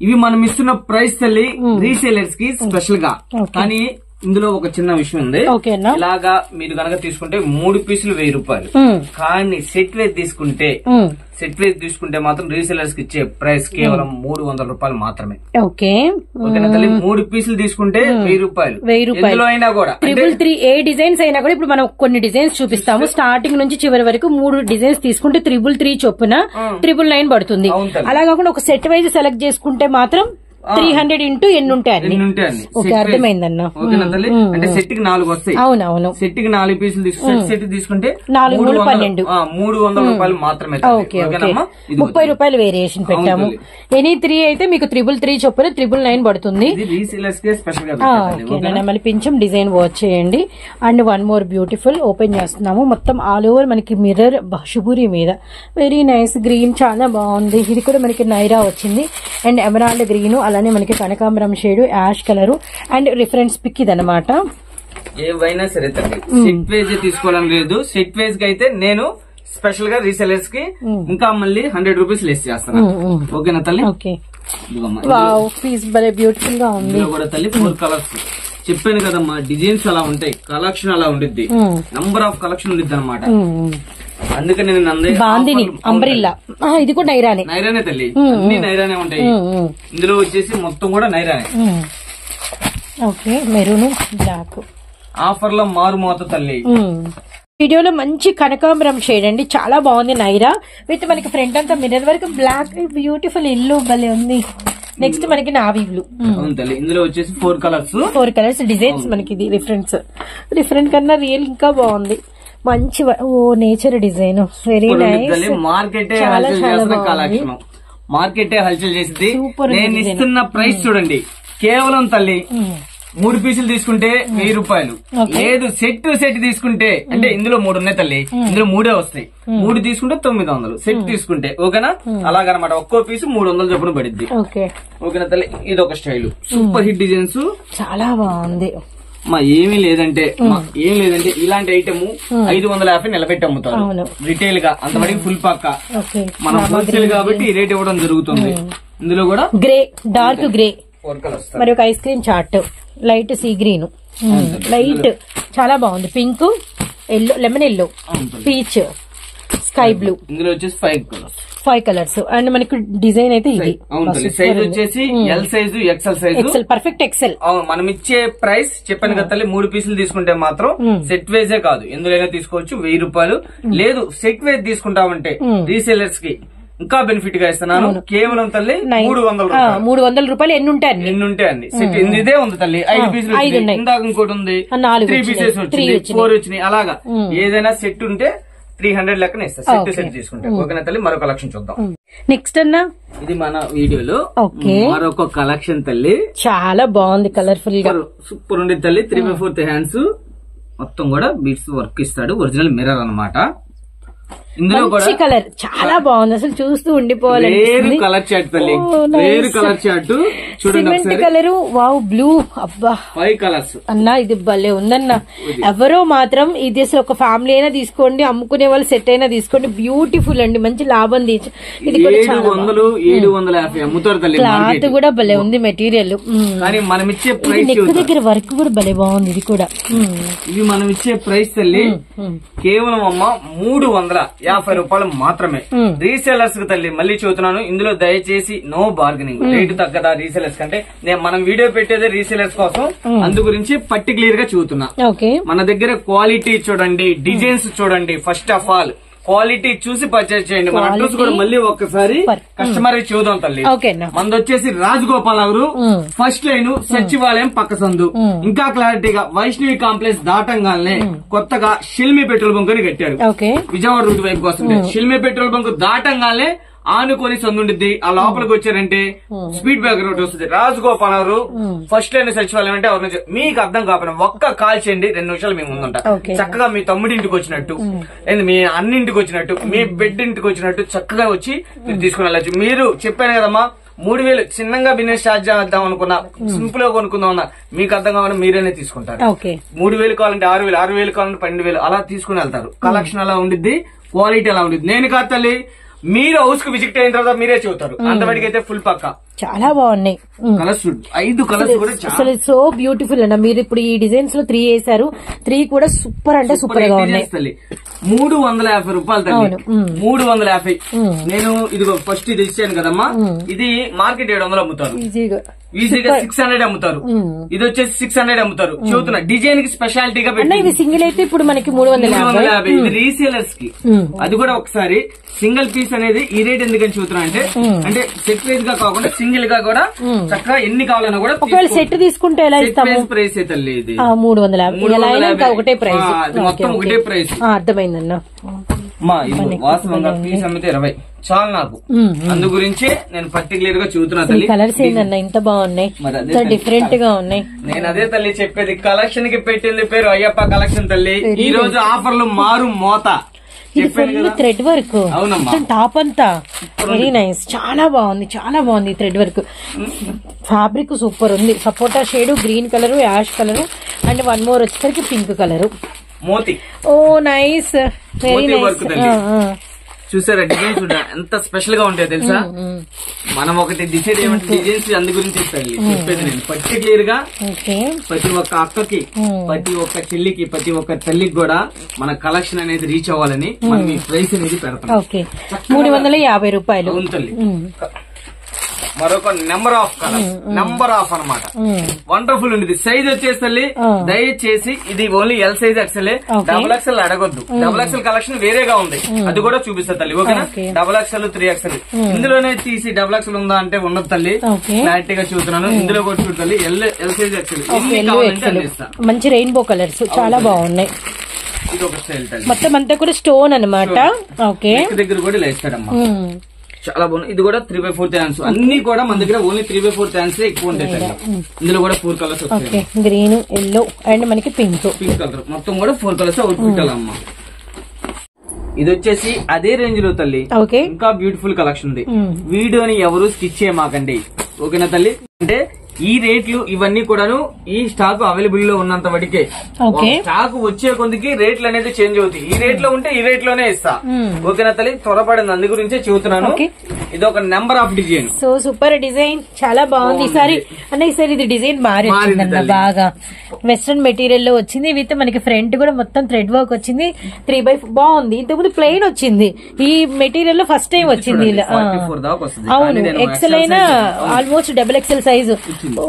ఇవి మనం ఇస్తున్న ప్రైస్ తల్లి రీసేలర్స్ కి స్పెషల్ గా. కానీ ఇందులో ఒక చిన్న విషయం ఉంది. ఇలాగా మీరు కనుక తీసుకుంటే 3 పీసులు 1000 రూపాయలు. కానీ సెట్ వేసి తీసుకుంటే మాత్రం రీసెలర్స్ కి ఇచ్చే ప్రైస్ కేవలం 300 రూపాయలు మాత్రమే. ఓకేనా తల్లి, 3 పీసులు తీసుకుంటే 1000 రూపాయలు. ఎందులో అయినా కూడా 333 ఏ డిజైన్స్ అయినా కూడా ఇప్పుడు మనం కొన్ని డిజైన్స్ చూపిస్తాము. స్టార్టింగ్ నుంచి చివరి వరకు 3 డిజైన్స్ తీసుకుంటే 333 చొప్పున 999 పడుతుంది. అలా కాకుండా ఒక సెట్ వైజ్ సెలెక్ట్ చేసుకుంటే మాత్రం 300 ఇంటూ ఎన్ని ఉంటాయి ఓకే, అర్థమైందన్న. ఓకేనా తల్లి, అంటే సెట్ కి 4 వస్తాయి. అవునవును, సెట్ కి 4 పీసులు తీసుకుంటే సెట్ తీసుకుంటే 4 12 300 రూపాయలు మాత్రమే. ఓకే ఓకే, 30 రూపాయలు వేరియేషన్ పెట్టాము. ఎనీ 3 అయితే మీకు 333 చొప్పున 999 పడుతుంది. మళ్ళీ పింఛం డిజైన్ వాచ్ చేయండి. And one more beautiful open చేస్తున్నాము. మొత్తం ఆల్ ఓవర్ మనకి మిర్రర్ షుబూరి మీద వెరీ నైస్ గ్రీన్, చాలా బాగుంది. ఇది కూడా మనకి నైరా వచ్చింది అండ్ ఎమరాల్డ్ గ్రీన్, అలానే మనకి కనకాంబరం shade, ash colour and reference pick ఇది అనమాట. ఏవైనా సరే తల్లి సెట్ వైజ్ తీసుకోవడం లేదు. సెట్ వైజ్ కి అయితే నేను స్పెషల్ గా రీసెలర్స్ కి ఇంకా మళ్ళీ 100 రూపీస్ లెస్ చేస్తాను. ఓకేనా తల్లి? ఓకే, వావ్ పీస్ భలే బ్యూటిఫుల్ గా ఉంది. కూడా తల్లి 4 కలర్స్ చెప్పాను కదమ్మా, డిజైన్స్ అలా ఉంటాయి, కలెక్షన్ అలా ఉండిద్ది, నంబర్ ఆఫ్ కలెక్షన్ ఉండిద్ది అనమాట. అందుకని నేను బాందిని అంబ్రిల్లా, ఇది కూడా నైరానే తల్లి, అన్ని నైరానే ఉంటాయి. ఇందులో వచ్చేసి మొత్తం కూడా నైరానే. ఓకే, మెరూన్ బ్లాక్ ఆఫర్ లో మారుమోత తల్లి. వీడియోలో మంచి కనకాంబరం షేడ్ అండి, చాలా బాగుంది నైరా విత్ మనకి ఫ్రంట్ అంతా మిర్రర్ వరకు బ్లాక్, బ్యూటిఫుల్ ఇల్లు భలే ఉంది. నెక్స్ట్ మనకి నావీ బ్లూ. ఇందులో వచ్చేసి 4 కలర్స్ డిజైన్స్ మనకి ఇది డిఫరెంట్ కన్నా రియల్ ఇంకా బాగుంది. మంచి నేచర్ డిజైన్, వెరీ నైస్. మార్కెటే హల్చల్ చేసింది. నేను ఇస్తున్న ప్రైస్ చూడండి, కేవలం తల్లి 3 పీసులు తీసుకుంటే 1000 రూపాయలు. లేదు సెట్ తీసుకుంటే, అంటే ఇందులో 3 ఉన్నాయి తల్లి, ఇందులో 3 వస్తాయి. 3 తీసుకుంటే 900 సెట్ తీసుకుంటే. ఓకేనా? అలాగనమాట, ఒక్కో పీసు 300 చొప్పున పడిద్ది. ఓకేనా తల్లి? ఇది ఒక స్టైల్, సూపర్ హిట్ డిజైన్స్, చాలా బాగుంది. ఏమీ లేదంటే ఇలాంటి ఐటమ్ 550 నిలబెట్టి అమ్ముతారు రిటైల్ గా. అంతవరకు ఫుల్ పక్క మనం హోల్సేల్ కాబట్టి ఈ రేట్ ఇవ్వడం జరుగుతుంది. ఇందులో కూడా గ్రే, డార్క్ గ్రే, మరి ఒక ice cream chart, light sea green, light చాలా బాగుంది. Pink, yellow, lemon yellow, peach, sky blue. ఇందులో వచ్చేసి 5 కలర్స్ అండ్ మనకి డిజైన్ అయితే ఇది. సైజ్ వచ్చేసి L size, XL size, perfect XL. మనం ఇచ్చే ప్రైస్ చెప్పాను కదా తల్లి, 3 పీసులు తీసుకుంటే మాత్రం సెట్ వేజే కాదు, ఎందులోనే తీసుకోవచ్చు. 1000 రూపాయలు. లేదు సెట్ వేజ్ తీసుకుంటామంటే రీసేలర్స్ కి ఇంకా బెనిఫిట్ గా ఇస్తున్నాను. కేవలం తల్లి 300 రూపాయలు. ఎన్ని ఉంటాయి అండి సెట్ ఇదే ఉంది తల్లి. 5 పీసులు ఇందాక ఇంకోటి ఉంది, 3 పీసెస్ వచ్చినాయి, 4 వచ్చినాయి. అలాగా ఏదైనా సెట్ ఉంటే 300 లెక్కన ఇస్తా సెట్ తీసుకుంటే. ఓకేనా తల్లి? మరొక కలెక్షన్ చూద్దాం. నెక్స్ట్ అన్నా, ఇది మన వీడియోలో మరొక కలెక్షన్ తల్లి, చాలా బాగుంది, కలర్ఫుల్ గా సూపర్ ఉంది తల్లి. 3/4 హ్యాండ్స్ మొత్తం కూడా బీట్స్ వర్క్ ఇస్తాడు, ఒరిజినల్ మిర్రర్ అన్నమాట. ఇందులో కూడా కలర్ చాలా బాగుంది, అసలు చూస్తూ ఉండిపోవాలి. కలర్ చార్ట్ తల్లి, వేరు కలర్ చార్ట్ చూడండి. కలర్ వావ్, బ్లూ, అబ్బా 5 కలర్స్ అన్నా, ఇది భలే ఉందన్న. ఎవరో మాత్రం ఇది అసలు ఒక ఫ్యామిలీ అయినా తీసుకోండి, అమ్ముకునే వాళ్ళు సెట్ అయినా తీసుకోండి, బ్యూటిఫుల్ అండి, మంచి లాభం తీసి. ఇది కూడా 750 అమ్ముతారు తల్లి. క్లాత్ కూడా భలే ఉంది, మెటీరియల్. కానీ మనం ఇచ్చే ప్రైస్ నెక్ దగ్గర వర్క్ కూడా భలే బాగుంది. ఇది కూడా ఇవి మనం ఇచ్చే ప్రైస్ తల్లి కేవలం అమ్మ 350 రూపాయలు మాత్రమే. రీసేలర్స్ కి తల్లి మళ్ళీ చూస్తున్నాను, ఇందులో దయచేసి నో బార్గెనింగ్. రేటు తగ్గదా రీసేలర్స్ కంటే? మనం వీడియో పెట్టేదే రీసేలర్స్ కోసం, అందు గురించి పర్టికులర్ గా చూస్తున్నా. మన దగ్గర క్వాలిటీ చూడండి, డిజైన్స్ చూడండి. ఫస్ట్ ఆఫ్ ఆల్ క్వాలిటీ చూసి పర్చేజ్ చేయండి. మన అడ్రస్ కూడా మళ్ళీ ఒక్కసారి కస్టమర్ చూద్దాం తల్లి. మనది వచ్చేసి రాజగోపాల్ నగర్, ఫస్ట్ లైన్, సచివాలయం పక్క సందు. ఇంకా క్లారిటీగా వైష్ణవి కాంప్లెక్స్ దాటంగానే కొత్తగా షిల్మి పెట్రోల్ బంక్ అని కట్టారు. విజయవాడ రూట్ వైపు కోసం షిల్మి పెట్రోల్ బంక్ దాటంగానే ఆనుకొని సందుండిద్ది. ఆ లోపలికి వచ్చారంటే స్పీడ్ బ్రేక్ రోడ్ వస్తుంది. రాజగోపాల్ నగర్ ఫస్ట్ లైన్ సచివాలయం అంటే ఎవరి మీకు అర్థం కాకపోయినా ఒక్క కాల్ చేయండి, 2 నిమిషాలు మేము ముందుంటా. చక్కగా మీ తమ్ముడింటికి వచ్చినట్టు, మీ అన్నింటికి వచ్చినట్టు, మీ బిడ్డ ఇంటికి వచ్చినట్టు చక్కగా వచ్చి మీరు తీసుకుని వెళ్ళచ్చు. మీరు చెప్పాను కదమ్మా, 3000 చిన్నగా బిజినెస్ స్టార్ట్ చేద్దాం అనుకున్నా, సింపుల్ గా కొనుక్కుందాం అన్నా, మీకు అర్థం కావాలని మీరేనే తీసుకుంటారు. 3000 కావాలంటే 6000, 6000 కావాలంటే 12,000 అలా తీసుకుని వెళ్తారు. కలెక్షన్ అలా ఉండిద్ది, క్వాలిటీ అలా ఉండిద్ది. నేను కాదు తల్లి, మీరు హౌస్ కు విజిట్ అయిన తర్వాత మీరే చెబుతారు. అంతవరకు అయితే ఫుల్ పక్క. చాలా బాగున్నాయి కలర్స్, 5 కలర్స్ కూడా అసలు సో బ్యూటిఫుల్ అన్న. మీరు ఇప్పుడు ఈ డిజైన్స్ లో 3 వేసారు, 3 కూడా సూపర్ అంటే సూపర్ గా ఉన్నాయి. 350 రూపాయలు తల్లి, 350. నేను ఇది ఫస్ట్ ఇది ఇచ్చాను కదమ్మా, ఇది మార్కెట్ 700 అమ్ముతారు ఈజీగా, 600 అమ్ముతారు. ఇది వచ్చేసి 600 అమ్ముతారు. చూస్తున్నా డిజైన్ కి స్పెషాలిటీగా ఇవి సింగిల్ అయితే ఇప్పుడు మనకి 350. ఇది రీసేలర్స్ కి. అది కూడా ఒకసారి సింగిల్ పీస్ అనేది ఈ రేట్ ఎందుకని చూస్తున్నా అంటే సెట్ వైజ్ గా కాకుండా సింగిల్ గా కూడా చక్కగా ఎన్ని కావాలన్నా కూడా ఒకవేళ సెట్ తీసుకుంటే ఎలా ఇస్తాము? ప్రైస్ అయితే లేదు, 350 ఒకటే ప్రైస్, మొత్తం ఒకటే ప్రైస్. అర్థమైందన్నా. వాస్తవంగా పీస్ అమ్మితే 20 చాలు నాకు, అందు గురించి నేను పర్టికులర్ గా చూస్తున్నా తల్లి. కలర్స్ ఏందన్నా ఇంత బాగున్నాయి, డిఫరెంట్ గా ఉన్నాయి. నేను అదే తల్లి చెప్పేది, కలెక్షన్ కి పెట్టింది పేరు అయ్యప్ప కలెక్షన్ తల్లి. ఈ రోజు ఆఫర్లు మారు మోత. థ్రెడ్ వర్క్ టాప్ అంతా వెరీ నైస్, చాలా బాగుంది, చాలా బాగుంది థ్రెడ్ వర్క్. ఫ్యాబ్రిక్ సూపర్ ఉంది, సపోటా shade, green colour, ash colour and one more వచ్చేసరికి పింక్ కలర్. మోతి ఓ నైస్, వెరీ నైస్. చూసారా డిజైన్స్ ఎంత స్పెషల్ గా ఉంటాయో తెలుసా? మనం ఒకటి డిసైడ్ ఏమంటే డిజైన్స్ అందు గురించి చెప్పేది నేను పర్టికులర్ గా ప్రతి ఒక్క అక్కకి, ప్రతి ఒక్క చెల్లికి, ప్రతి ఒక్క తల్లికి కూడా మన కలెక్షన్ అనేది రీచ్ అవ్వాలని మనం ఈ ప్రైస్ అనేది పెడతాం. 350 రూపాయలు. అవును తల్లి. మరొక number of colours, number of అన్నమాట. వండర్ఫుల్ ఉండేది. సైజ్ వచ్చేసి దయచేసి ఇది only L size XL, double XL అడగొద్దు. డబుల్ ఎక్సెల్ కలెక్షన్ వేరేగా ఉంది, అది కూడా చూపిస్తా తల్లి. ఓకేనా? డబుల్ ఎక్సెల్, 3XL ఇందులోనే తీసి డబుల్ ఎక్సెల్ ఉందా అంటే ఉన్నది తల్లి, క్లారిటీ గా చూస్తున్నాను. ఇందులో కూడా చూడు తల్లి, ఎల్ సైజ్ ఎక్సెల్ ఎన్ని కావాలంటే అందిస్తా. మంచి రెయిన్బో కలర్స్ చాలా బాగున్నాయి. ఇది ఒక స్టైల్ తల్లి, మొత్తం అంతా కూడా స్టోన్ అనమాట. ఓకే, దగ్గర కూడా ఇలా ఇస్తాడమ్మా, చాలా బాగుంది. ఇది కూడా 3/4 హ్యాండ్స్, అన్ని కూడా మన దగ్గర ఓన్లీ 3/4 హ్యాండ్స్ ఎక్కువ ఉంటాయి. ఇందులో కూడా 4 కలర్స్ వస్తాయి, గ్రీన్, ఎల్లో అండ్ మనకి పింక్ కలర్, మొత్తం కూడా 4 కలర్స్ అవుట్ఫిట్ అమ్మా. ఇది వచ్చేసి అదే రేంజ్ లో తల్లి, ఇంకా బ్యూటిఫుల్ కలెక్షన్ ఉంది. వీడియోని ఎవరు స్కిచ్ చేయమాకండి, ఓకేనా తల్లి? అంటే ఈ రేట్లు ఇవన్నీ కూడాను ఈ స్టాక్ అవైలబుల్ లో ఉన్నంత వరకే. స్టాక్ వచ్చే కొందికి రేట్లు అనేది చేంజ్ అవుతాయి. ఈ రేట్ లో ఉంటే ఈ రేట్ లోనే ఇస్తా, ఓకేనా తల్లి? త్వరపడింది, అందు గురించే చెబుతున్నాను. ఇది ఒక number of design. So super design, చాలా బాగుంది. ఈసారి ఇది డిజైన్ మారింది బాగా, వెస్ట్రన్ మెటీరియల్ లో వచ్చింది. విత్ మనకి ఫ్రంట్ కూడా మొత్తం థ్రెడ్ వర్క్ వచ్చింది. 3/4 బాగుంది. ఇంతకుముందు ప్లెయిన్ వచ్చింది, ఈ మెటీరియల్ లో ఫస్ట్ టైం వచ్చింది. అవును, ఎక్సెల్ అయినా almost XXL size.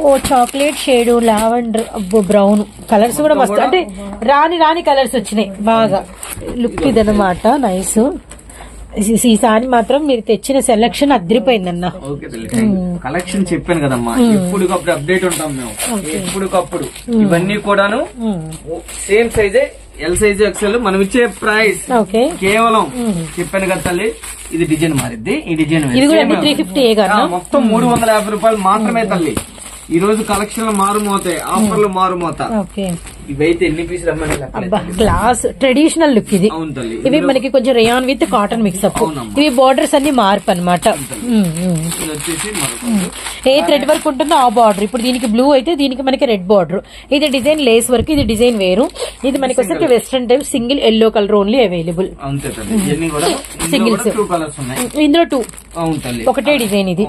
Oh chocolate shade, lavender, brown colours కూడా మస్తు, అంటే రాని కలర్స్ వచ్చినాయి బాగా. లుక్ ఇదనమాట, నైస్. ఈసారి మాత్రం మీరు తెచ్చిన సెలక్షన్ అదిరిపోయిందన్న. కలెక్షన్ చెప్పాను కదమ్మా, ఎప్పుడుకప్పుడు అప్డేట్ ఉంటాం మేము, ఎప్పుడుకప్పుడు. ఇవన్నీ కూడాను సేమ్ సైజే, ఎల్ సైజ్ ఎక్సెల్. మనం ఇచ్చే ప్రైస్ కేవలం చెప్పాను కదా తల్లి, ఇది డిజైన్ మారిద్ది. ఈ డిజైన్ మొత్తం 350 రూపాయలు మాత్రమే తల్లి. ఈ రోజు కలెక్షన్ మారుమోతాయి, ఆఫర్లు మారుమోతా. ఇవైతే ఎన్ని పీసులు గ్లాస్ ట్రెడిషనల్ లుక్ ఇది. ఇవి మనకి కొంచెం రేయాన్ విత్ కాటన్ మిక్స్అప్. ఇవి బోర్డర్స్ అన్ని మార్పు అనమాట. ఏ థ్రెడ్ వర్క్ ఉంటుందో ఆ బార్డర్. ఇప్పుడు దీనికి బ్లూ అయితే దీనికి మనకి రెడ్ బార్డర్. ఇది డిజైన్ లేస్ వర్క్, ఇది డిజైన్ వేరు. ఇది మనకి వచ్చి western type single yellow colour only available. Singles ఇందులో 2 ఒకటే డిజైన్. ఇది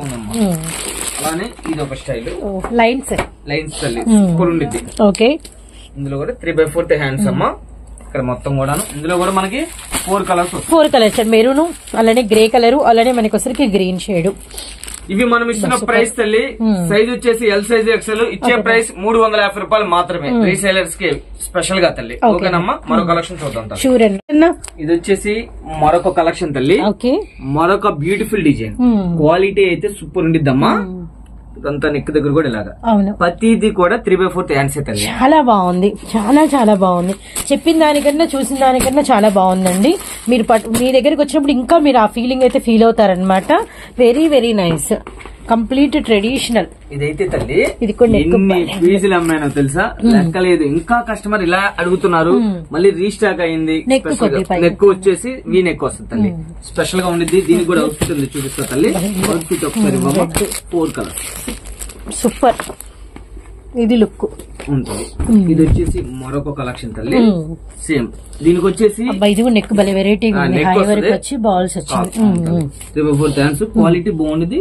అలానే ఇది ఒక స్టైల్, లైన్స్ సూపర్ ఉండిద్ది. ఓకే, ఇందులో కూడా 3/4 హ్యాండ్స్ అమ్మా. ఇక్కడ మొత్తం కూడా ఇందులో కూడా మనకి 4 కలర్స్, మెరూన్, అలానే గ్రే కలర్, అలానే మనకి వచ్చరికి గ్రీన్ షేడ్. ఇవి మనం ఇస్తున్న ప్రైస్ తల్లి, సైజ్ వచ్చేసి ఎల్ సైజ్ ఎక్సెల్. ఇచ్చే ప్రైస్ 350 రూపాయలు మాత్రమే, రీసేలర్స్ కి స్పెషల్ గా తల్లి. ఓకేనమ్మా, మరో కలెక్షన్ చూద్దాం. ఇది వచ్చేసి మరొక కలెక్షన్ తల్లి, మరొక బ్యూటిఫుల్ డిజైన్. క్వాలిటీ అయితే సూపర్ ఉండిద్దమ్మా. ఇదంతా నెక్ దగ్గర కూడా ఇలాగా ప్రతిది కూడా 3/4 హ్యాండ్స్. చాలా బాగుంది, చాలా బాగుంది. చెప్పిన దానికన్నా చూసిన దానికన్నా చాలా బాగుందండి. మీరు మీ దగ్గరకు వచ్చినప్పుడు ఇంకా మీరు ఆ ఫీలింగ్ అయితే ఫీల్ అవుతారనమాట. Very nice, complete traditional. ఇదైతే తల్లి ఇది ఎన్ని పీసులు అమ్మానో తెలుసా, లెక్కలేదు. ఇంకా కస్టమర్ ఇలా అడుగుతున్నారు, మళ్ళీ రీస్టాక్ అయింది. నెక్ వచ్చేసి వీ నెక్ వస్తుంది తల్లి, స్పెషల్ గా ఉండిద్ది. దీనికి కూడా అవుట్ఫిట్ ఉంది, చూపిస్తా తల్లి. అవుట్ఫిట్ ఒకసారి 4 కలర్స్, సూపర్. ఇది లుక్ ఉంటుంది. ఇది వచ్చేసి మరొక కలెక్షన్ తల్లి, సేమ్. దీనికి వచ్చేసి నెక్ భలే వెరైటీ వచ్చి బాల్స్ వచ్చింది. 3/4 హ్యాండ్స్, క్వాలిటీ బాగుంది.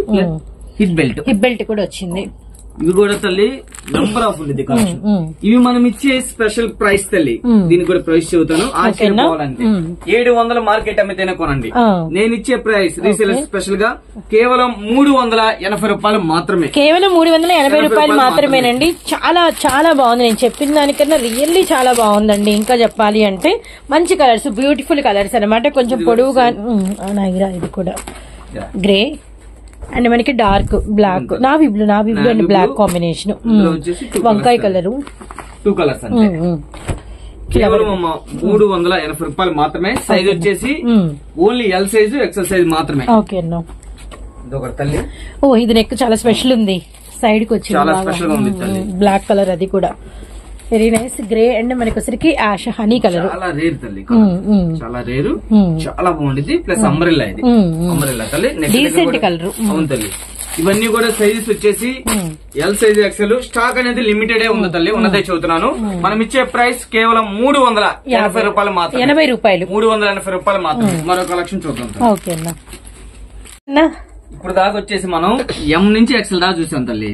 హిప్ బెల్ట్ కూడా వచ్చింది. ఇవి కూడా తల్లి నంబర్ ఆఫ్ ఉంది కలెక్షన్. ఇవి మనం ఇచ్చే స్పెషల్ ప్రైస్ తల్లి. దీనికి కూడా ప్రైస్ చెబుతాను, ఆశ్చర్యపోవాలంటే 700 మార్కెట్ అమ్మితేనే కొనండి. నేను ఇచ్చే ప్రైస్ రీసేలర్ స్పెషల్ గా కేవలం 380 రూపాయలు మాత్రమే. కేవలం 380 రూపాయలు మాత్రమేనండి. చాలా బాగుంది. నేను చెప్పిన దానికన్నా రియల్లీ చాలా బాగుందండి. ఇంకా చెప్పాలి అంటే మంచి కలర్స్, బ్యూటిఫుల్ కలర్స్ అనమాట. కొంచెం పొడవుగా. ఇది కూడా గ్రే, అండ్ మనకి dark black navy blue and black combination, వంకాయ కలరు, 2 కలర్స్ అంటే కేవలం 380 రూపాయలు మాత్రమే. సైజ్ వచ్చేసి only L size XL size మాత్రమే. ఓకే అన్న. ఇదొక తల్లి. ఓ ఇది నెక్ చాలా స్పెషల్ ఉంది, సైడ్ కి వచ్చి చాలా స్పెషల్ గా ఉంది తల్లి. బ్లాక్ కలర్, అది కూడా వెరీ నైస్. గ్రే అండ్ మనకి వచ్చరికి యాష్ హనీ కలర్. చాలా రేర్ తల్లి, చాలా రేరు, చాలా బాగుంటుంది. ప్లస్ అంబ్రెల్లా, ఇది అంబ్రెల్లా తల్లి, డీసెంట్ కలర్. అవును తల్లి. ఇవన్నీ కూడా సైజెస్ వచ్చేసి ఎల్ సైజ్ ఎక్సెల్. స్టాక్ అనేది లిమిటెడ్ ఉంది తల్లి, ఉన్నదే చదువుతున్నాను. మనం ఇచ్చే ప్రైస్ కేవలం 380 రూపాయలు మాత్రం. 80 రూపాయలు, 380 రూపాయలు మాత్రం. మరో కలెక్షన్ చూద్దాం. ఓకే అన్న. ఇప్పుడు దాకా వచ్చేసి మనం ఎం నుంచి ఎక్సెల్ దాకా చూసాం తల్లి.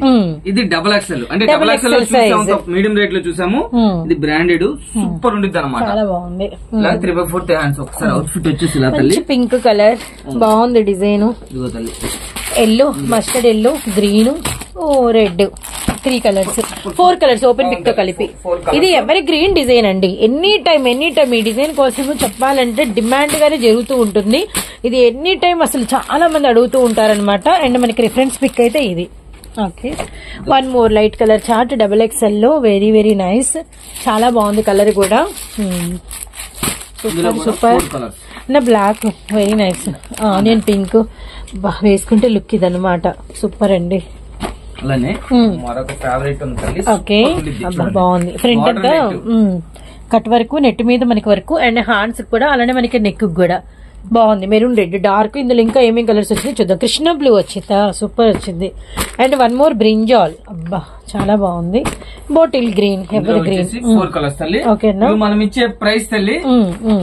ఇది డబుల్ ఎక్సెల్, అంటే డబుల్ ఎక్సెల్ చూసాము, మీడియం రేట్ లో చూసాము. ఇది బ్రాండెడ్ సూపర్ ఉండిద్ది అనమాట. చాలా బాగుంది. 3/4 హ్యాండ్స్. ఒకసారి అవుట్ ఫిట్ వచ్చేసి ఇలా తల్లి, పింక్ కలర్ బాగుంది డిజైన్. ఇదిగో తల్లి, yellow, mustard yellow, green, red, 3 colours, 4 colours open pick తో కలిపి. ఇది ఎవరి గ్రీన్ డిజైన్ అండి. ఎనీ టైం ఈ డిజైన్ కోసం చెప్పాలంటే డిమాండ్ గానే జరుగుతూ ఉంటుంది. ఇది ఎనీ టైం అసలు చాలా మంది అడుగుతూ ఉంటారనమాట. అండ్ మనకి రిఫరెన్స్ పిక్ అయితే ఇది. Okay, 1 more light colour chart, double XL లో, వెరీ వెరీ నైస్. చాలా బాగుంది కలర్ కూడా, super. Black very nice. Onion pink వేసుకుంటే లుక్ ఇది అనమాట. సూపర్ అండి. అలానే మరొక ఫేవరెట్ ఉంది. ఓకే, బాగుంది. ఫ్రంట్ అంతా కట్ వరకు, నెట్ మీద మనకి వరకు, అండ్ హ్యాండ్స్ కూడా, అలానే మనకి నెక్ కూడా బాగుంది. Maroon red dark. ఇందులో ఇంకా ఏమేమి కలర్స్ వచ్చింది చూద్దాం. కృష్ణ బ్లూ వచ్చిందా, సూపర్ వచ్చింది. అండ్ 1 మోర్ బ్రింజాల్, అబ్బా చాలా బాగుంది. Bottle green, ever green, 4 colours తల్లి. ఓకేనా. మనం ఇచ్చే ప్రైస్ తల్లి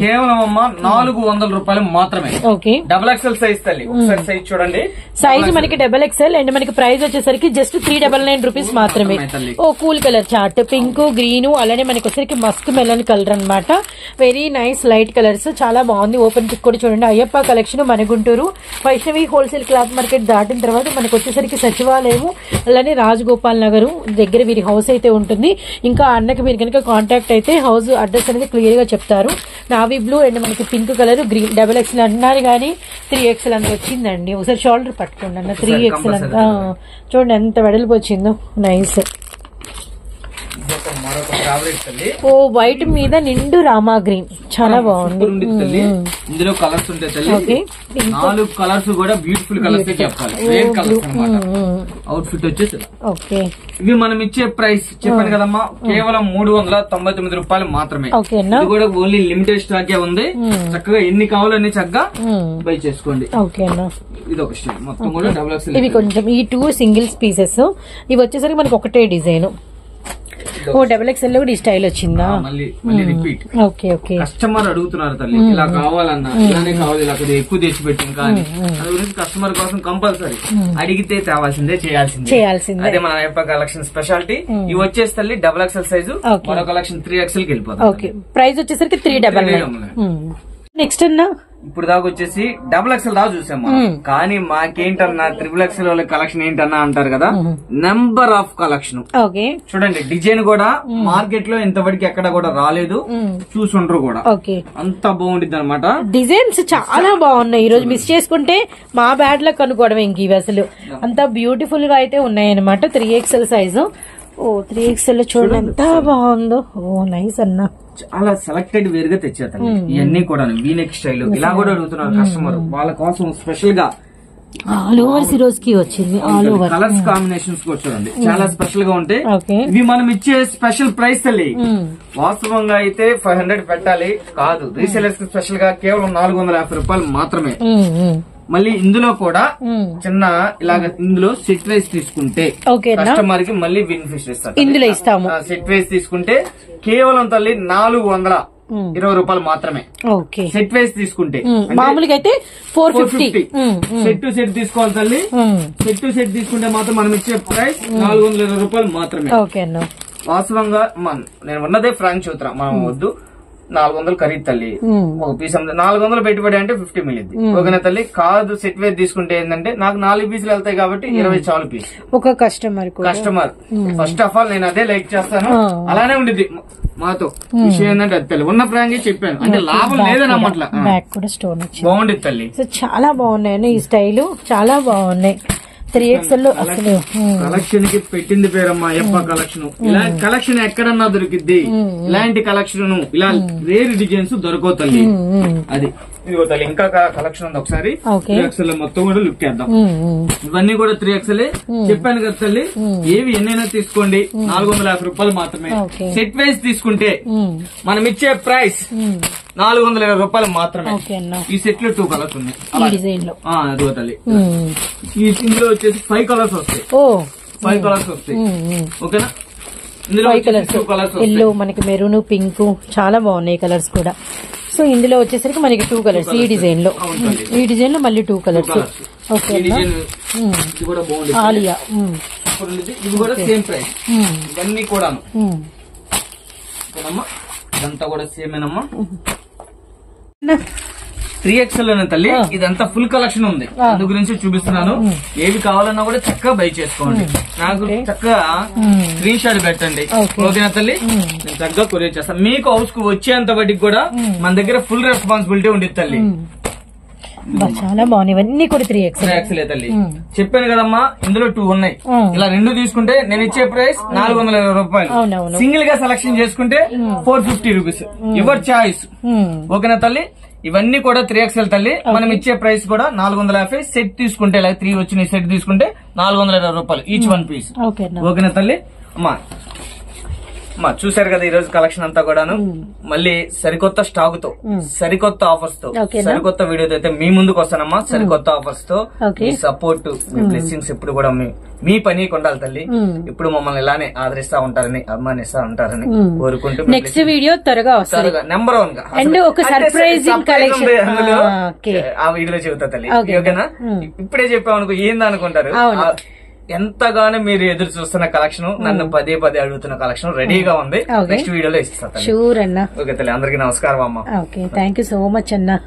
కేవలం 400 రూపాయలు మాత్రమే. ఓకే, డబుల్ ఎక్స్ఎల్ సైజ్ తల్లి. ఒకసారి సైజ్ చూడండి. సైజ్ మనకి డబుల్ ఎక్స్ఎల్ అండ్ మనకి ప్రైస్ వచ్చేసరికి జస్ట్ 399 రూపీస్ మాత్రమే. Oh cool colour chart, pink, green, అలానే మనకి వచ్చేసరికి మస్క్ మెలన్ కలర్ అనమాట. వెరీ నైస్ లైట్ కలర్స్, చాలా బాగుంది. ఓపెన్ పిక్ కూడా చూడండి. అయ్యప్ప కలెక్షన్ మన Guntur Vaishnavi wholesale cloth market దాటిన తర్వాత మనకు వచ్చేసరికి సచివాలయం, అలానే రాజగోపాల్ నగర్ దగ్గర వీరి హౌస్ అయితే ఉంటుంది. ఇంకా అన్నకి మీరు కనుక కాంటాక్ట్ అయితే హౌస్ అడ్రస్ అనేది క్లియర్ గా చెప్తారు. నావీ బ్లూ అండ్ మనకి pink colour, green, double XL అన్నారు కానీ 3XL అంత వచ్చిందండి. ఒకసారి షోల్డర్ పట్టుకోండి అన్న. 3XL అంత చూడండి ఎంత వెడల్పు వచ్చిందో. నైస్. ఓ వైట్ మీద నిండు రామా గ్రీన్, చాలా బాగుంది. ఇందులో కలర్స్ ఉంటాయి తల్లి. 4 కలర్స్ కూడా బ్యూటిఫుల్ కలర్స్ చెప్పాలి. అవుట్ ఫిట్ వచ్చేసి ఓకే. ఇవి మనం ఇచ్చే ప్రైస్ చెప్పాను కదమ్మా, కేవలం 399 రూపాయలు మాత్రమే. ఇది కూడా ఓన్లీ లిమిటెడ్ స్టాక్ ఉంది. చక్కగా ఎన్ని కావాలో అన్ని చక్కగా బై చేసుకోండి. ఇది ఒక స్టైల్ మొత్తం కూడా డబుల్ ఎక్స్ఎల్. ఇవి కొంచెం ఈ 2 సింగిల్స్ పీసెస్. ఇవి వచ్చేసరికి మనకి ఒకటే డిజైన్. ఓ డబుల్ ఎక్స్ఎల్ లో కూడా ఈ స్టైల్ వచ్చిందా? మళ్ళీ రిపీట్. Okay okay. కస్టమర్ అడుగుతున్నారు తల్లి, ఇలా కావాలన్నా, ఇలానే కావాలి, ఇలా కొద్దిగా ఎక్కువ తెచ్చి పెట్టింది కానీ అది గురించి కస్టమర్ కోసం కంపల్సరీ అడిగితే తేవాల్సిందే, చేయాల్సిందే. అదే మన అయ్యప్ప కలెక్షన్ స్పెషాలిటీ. ఇవి వచ్చేసి తల్లి డబుల్ ఎక్స్ఎల్ సైజు, మరో కలెక్షన్ 3XL కి వెళ్ళిపోతుంది. ఓకే, ప్రైస్ వచ్చేసరికి 399. నెక్స్ట్ అన్నా ఇప్పుడు దాకా వచ్చేసి డబుల్ ఎక్స్ఎల్ దాకా చూసాము. కానీ మాకేంటన్నా XXL కలెక్షన్ ఏంటన్నా అంటారు కదా, నెంబర్ ఆఫ్ కలెక్షన్. చూడండి డిజైన్ కూడా మార్కెట్ లో ఇంతవరకు ఎక్కడ కూడా రాలేదు, చూసుండ్రు కూడా. అంత బాగుంటుంది అనమాట. డిజైన్స్ చాలా బాగున్నాయి. ఈ రోజు మిస్ చేసుకుంటే మా బ్యాడ్ లక్ అనుకోవడం. ఇంక ఇవి అసలు అంత బ్యూటిఫుల్ గా అయితే ఉన్నాయి అనమాట. 3XL size. ఓ 3XL చూడండి ఎంత బాగుందో. ఓ నైస్ అన్నా. చాలా సెలెక్టెడ్ వేర్ గా తెచ్చేస్తాను ఇవన్నీ కూడా. వీనెక్ స్టైల్ ఇలా కూడా అడుగుతున్నారు కస్టమర్, వాళ్ళ కోసం స్పెషల్ గా ఆల్ ఓవర్ సిరోజ్ కి వచ్చింది. ఆల్ ఓవర్ కలర్స్ కాంబినేషన్స్ కూడా చూడండి చాలా స్పెషల్ గా ఉంటాయి. ఇవి మనం ఇచ్చే స్పెషల్ ప్రైస్ తల్లి. వాస్తవంగా అయితే 500 పెట్టాలి కాదు, రీసేలర్స్ కి స్పెషల్ గా కేవలం 450 రూపాయలు మాత్రమే. మళ్ళీ ఇందులో కూడా చిన్న ఇలాగ ఇందులో సెట్ వైజ్ తీసుకుంటే కస్టమర్ కి మళ్ళీ బెనిఫిట్ ఇస్తారు. ఇందులో ఇస్తాము. సెట్ వైజ్ తీసుకుంటే కేవలం తల్లి 420 రూపాయలు మాత్రమే. సెట్ వైజ్ తీసుకుంటే మామూలుగా అయితే 450. సెట్ టు సెట్ తీసుకోవాలి తల్లి. సెట్ టు సెట్ తీసుకుంటే మాత్రం మనం ఇచ్చే ప్రైస్ 420 రూపాయలు మాత్రమే. వాస్తవంగా నేను ఉన్నదే ఫ్రాంక్ చూతున్నా, మనం వద్దు 400 ఖరీదు తల్లి. ఒక పీస్ 400 పెట్టుబడి అంటే 50 మిగిలింది. ఓకేనా తల్లి? కాదు సెట్ వేర్ తీసుకుంటే ఏంటంటే నాకు 4 పీసులు వెళ్తాయి కాబట్టి 20 చాలు పీస్. ఒక కస్టమర్ ఫస్ట్ ఆఫ్ ఆల్ నేను అదే లైక్ చేస్తాను, అలానే ఉండిద్ది మాతో. విషయం ఏంటంటే అది తల్లి ఉన్న ఫ్రాంక్ చెప్పాను, అంటే లాభం లేదన్నమాట. బ్యాక్ కూడా స్టోన్ బాగుండేది తల్లి. చాలా బాగున్నాయి ఈ స్టైల్, చాలా బాగున్నాయి. 3XL లో అసలు కలెక్షన్ కి పెట్టింది పేరమ్మా అయ్యప్ప కలెక్షన్. ఇలాంటి కలెక్షన్ ఎక్కడన్నా దొరికిద్ది, ఇలాంటి కలెక్షన్ ఇలా రేర్ డిజైన్స్ దొరకవు తల్లి. అది ఇదిగో తల్లి ఇంకా కలెక్షన్ ఉంది, ఒకసారి 3XL మొత్తం కూడా లుక్ చేద్దాం. ఇవన్నీ కూడా 3XL చెప్పాను కదా తల్లి. ఏవి ఎన్నైనా తీసుకోండి, 450 రూపాయలు మాత్రమే. సెట్ వైజ్ తీసుకుంటే మనం ఇచ్చే ప్రైస్ 420 రూపాయలు మాత్రమే. ఈ సెట్ లో 2 కలర్స్ ఉన్నాయి అదిగో తల్లి. ఇందులో వచ్చేసి 5 కలర్స్ వస్తాయి, 5 కలర్స్ వస్తాయి. ఓకేనా, ఇందులో 2 కలర్స్ ఎల్లో, మనకి మెరూన్, పింక్ చాలా బాగున్నాయి కలర్స్ కూడా. సో ఇందులో వచ్చేసరికి మనకి 2 కలర్స్ ఈ డిజైన్ లో, ఈ డిజైన్ లో మళ్ళీ 2 కలర్స్. ఓకే, ఆలియా ఇది కూడా సేమ్ ప్రైస్. ఇవన్నీ కూడా ఇదంతా కూడా సేమేనమ్మా. 3XL లోనే తల్లి ఇదంతా ఫుల్ కలెక్షన్ ఉంది, అందు గురించి చూపిస్తున్నాను. ఏవి కావాలన్నా కూడా చక్కగా బై చేసుకోండి, నాకు చక్కగా స్క్రీన్ షాట్ పెట్టండి. ఓకేనా తల్లి, నేను చక్కగా కొరియర్ చేస్తాను. మీకు హౌస్ కు వచ్చేంత వాటికి కూడా మన దగ్గర ఫుల్ రెస్పాన్సిబిలిటీ ఉండేది తల్లి. చాలా బాగున్నాయి ఇవన్నీ కూడా 3XL తల్లి. చెప్పాను కదమ్మా, ఇందులో 2 ఉన్నాయి. ఇలా 2 తీసుకుంటే నేను ఇచ్చే ప్రైస్ 420 రూపాయలు. సింగిల్ గా సెలెక్షన్ చేసుకుంటే 450 రూపీస్, యువర్ చాయిస్. ఓకేనా తల్లి, ఇవన్నీ కూడా 3XL తల్లి. మనం ఇచ్చే ప్రైస్ కూడా 450. సెట్ తీసుకుంటే 3 వచ్చిన సెట్ తీసుకుంటే 420 రూపాయలు ఈచ్ 1 పీస్. ఓకేనా తల్లి. అమ్మా చూసారు కదా ఈ రోజు కలెక్షన్ అంతా కూడాను. మళ్ళీ సరికొత్త స్టాక్ తో, సరికొత్త ఆఫర్స్ తో, సరికొత్త వీడియోతో అయితే మీ ముందుకు వస్తానమ్మా. సరికొత్త ఆఫర్స్ తో మీ సపోర్ట్, మీ బ్లెస్సింగ్స్ ఎప్పుడు కూడా మీ పనికి ఉండాలి తల్లి. ఇప్పుడు మమ్మల్ని ఇలానే ఆదరిస్తా ఉంటారని, అభిమానిస్తా ఉంటారని కోరుకుంటూ నెక్స్ట్ వీడియో త్వరగా నెంబర్ 1 గా ఆ వీడియోలో చెబుతా తల్లి. ఓకేనా, ఇప్పుడే చెప్పామనుకో ఏందనుకుంటారు. ఎంతగానో మీరు ఎదురు చూస్తున్న కలెక్షన్, నన్ను పదే అడుగుతున్న కలెక్షన్ రెడీగా ఉంది. నెక్స్ట్ వీడియోలో ఇస్తాను. షూర్ అన్న. ఓకే తల్లి, అందరికీ నమస్కారం అమ్మా. Okay, thank you so much అన్న.